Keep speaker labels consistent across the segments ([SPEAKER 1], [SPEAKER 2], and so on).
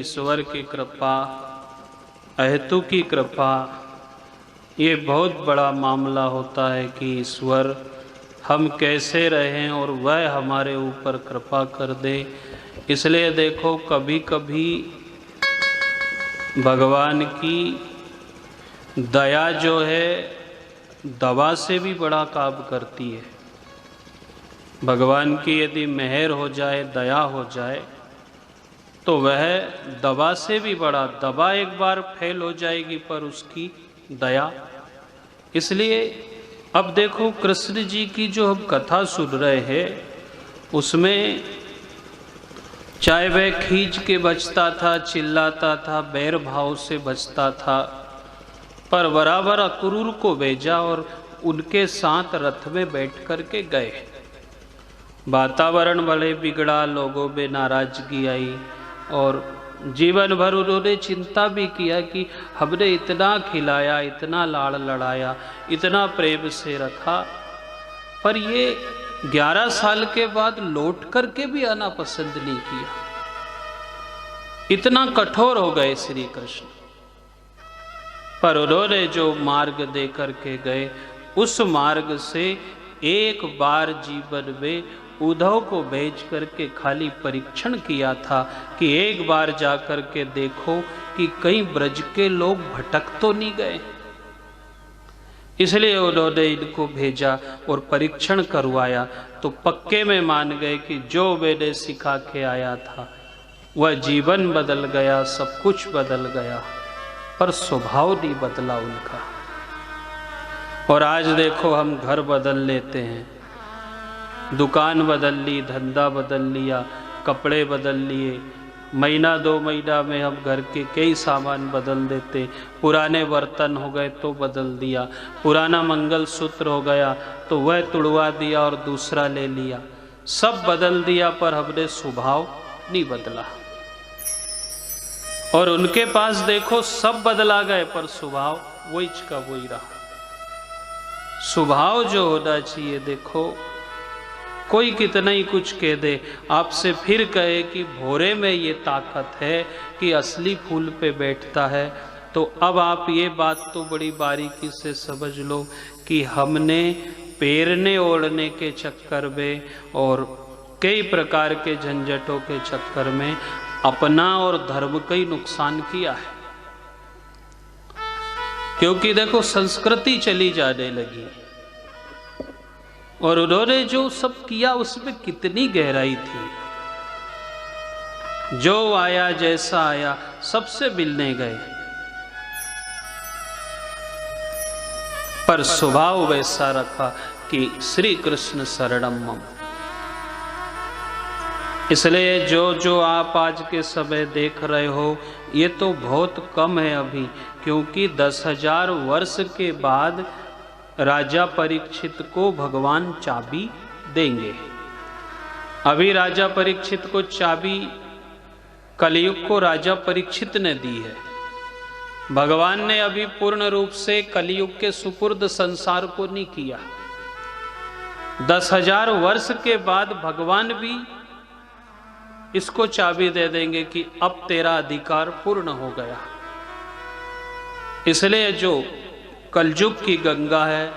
[SPEAKER 1] ईश्वर की कृपा, अहेतु की कृपा, ये बहुत बड़ा मामला होता है कि ईश्वर हम कैसे रहें और वह हमारे ऊपर कृपा कर दे। इसलिए देखो कभी कभी भगवान की दया जो है दवा से भी बड़ा काम करती है। भगवान की यदि मेहर हो जाए, दया हो जाए, तो वह दवा से भी बड़ा, दवा एक बार फेल हो जाएगी पर उसकी दया। इसलिए अब देखो कृष्ण जी की जो हम कथा सुन रहे हैं उसमें चाहे वह खींच के बचता था, चिल्लाता था, बैर भाव से बचता था, पर बराबर अक्रूर को भेजा और उनके साथ रथ में बैठ कर के गए। वातावरण बड़े बिगड़ा, लोगों में नाराजगी आई और जीवन भर उन्होंने चिंता भी किया कि हमने इतना खिलाया, इतना लाड़ लड़ाया, इतना प्रेम से रखा, पर ये 11 साल के बाद लौट करके भी आना पसंद नहीं किया। इतना कठोर हो गए श्री कृष्ण। पर उन्होंने जो मार्ग दे करके गए उस मार्ग से एक बार जीवन में उद्धव को भेज करके खाली परीक्षण किया था कि एक बार जा कर के देखो कि कहीं ब्रज के लोग भटक तो नहीं गए। इसलिए उन्होंने इनको भेजा और परीक्षण करवाया तो पक्के में मान गए कि जो मैंने सिखा के आया था वह जीवन बदल गया, सब कुछ बदल गया, पर स्वभाव नहीं बदला उनका। और आज देखो हम घर बदल लेते हैं, दुकान बदल ली, धंधा बदल लिया, कपड़े बदल लिए, महीना 2 महीना में हम घर के कई सामान बदल देते। पुराने बर्तन हो गए तो बदल दिया, पुराना मंगलसूत्र हो गया तो वह तुड़वा दिया और दूसरा ले लिया, सब बदल दिया पर हमने स्वभाव नहीं बदला। और उनके पास देखो सब बदला गए पर स्वभाव वही का वही रहा। स्वभाव जो होना चाहिए, देखो कोई कितना ही कुछ कह दे, आपसे फिर कहे कि भोरे में ये ताकत है कि असली फूल पे बैठता है, तो अब आप ये बात तो बड़ी बारीकी से समझ लो कि हमने पेरने ओढ़ने के चक्कर में और कई प्रकार के झंझटों के चक्कर में अपना और धर्म का ही नुकसान किया है। क्योंकि देखो संस्कृति चली जाने लगी और उन्होंने जो सब किया उसमें कितनी गहराई थी। जो आया जैसा आया सबसे मिलने गए, पर स्वभाव वैसा रखा कि श्री कृष्ण शरणम मम। इसलिए जो आप आज के समय देख रहे हो ये तो बहुत कम है अभी, क्योंकि 10,000 वर्ष के बाद राजा परीक्षित को भगवान चाबी देंगे। अभी राजा परीक्षित को चाबी कलयुग को राजा परीक्षित ने दी है। भगवान ने अभी पूर्ण रूप से कलयुग के सुपुर्द संसार को नहीं किया। 10,000 वर्ष के बाद भगवान भी इसको चाबी दे देंगे कि अब तेरा अधिकार पूर्ण हो गया। इसलिए जो कलयुग की गंगा है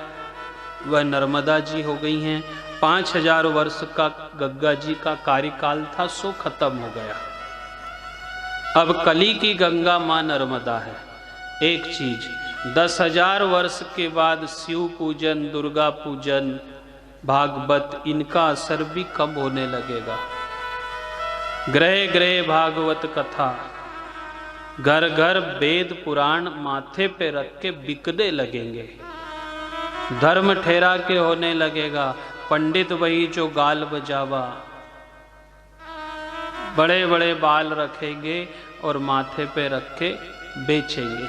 [SPEAKER 1] वह नर्मदा जी हो गई हैं। 5,000 वर्ष का गंगा जी का कार्यकाल था, सो खत्म हो गया। अब कली की गंगा मां नर्मदा है। एक चीज, 10,000 वर्ष के बाद शिव पूजन, दुर्गा पूजन, भागवत, इनका असर भी कम होने लगेगा। ग्रह ग्रह भागवत कथा, घर घर वेद पुराण माथे पे रख के बिकने लगेंगे। धर्म ठहरा के होने लगेगा। पंडित वही जो गाल बजावा, बड़े बड़े बाल रखेंगे और माथे पे रख के बेचेंगे।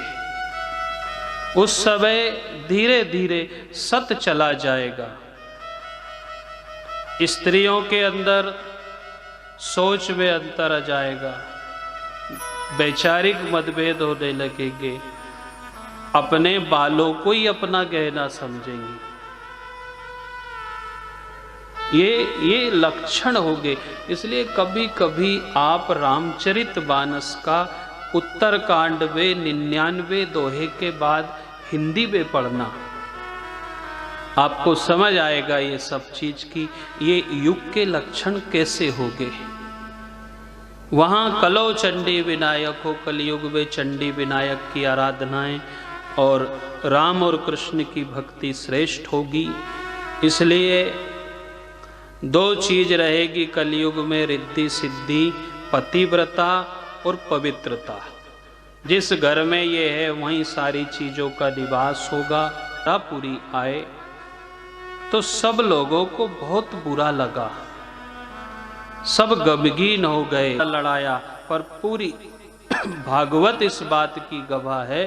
[SPEAKER 1] उस समय धीरे धीरे सत चला जाएगा। स्त्रियों के अंदर सोच में अंतर आ जाएगा, वैचारिक मतभेद होने लगेंगे, अपने बालों को ही अपना गहना समझेंगी। ये लक्षण हो गए। इसलिए कभी कभी आप रामचरितमानस का उत्तरकांड में 99 दोहे के बाद हिंदी में पढ़ना, आपको समझ आएगा ये सब चीज की ये युग के लक्षण कैसे हो गए। वहाँ कलो चंडी विनायक हो, कलयुग में चंडी विनायक की आराधनाएं और राम और कृष्ण की भक्ति श्रेष्ठ होगी। इसलिए दो चीज रहेगी कलयुग में, रिद्धि सिद्धि, पतिव्रता और पवित्रता। जिस घर में ये है वहीं सारी चीजों का निवास होगा। पूरी आए तो सब लोगों को बहुत बुरा लगा, सब गमगीन हो गए, लड़ाया। पर पूरी भागवत इस बात की गवाह है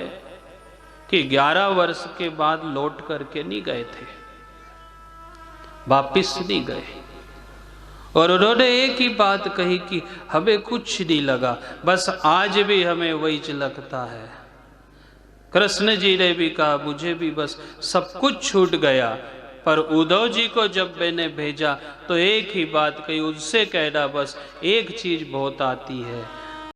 [SPEAKER 1] कि 11 वर्ष के बाद लौट करके नहीं गए थे, वापिस नहीं गए। और उन्होंने एक ही बात कही कि हमें कुछ नहीं लगा, बस आज भी हमें वही लगता है। कृष्ण जी ने भी कहा मुझे भी बस सब कुछ छूट गया। पर उद्धव जी को जब मैंने भेजा तो एक ही बात कही, उससे कहना बस एक चीज बहुत आती है,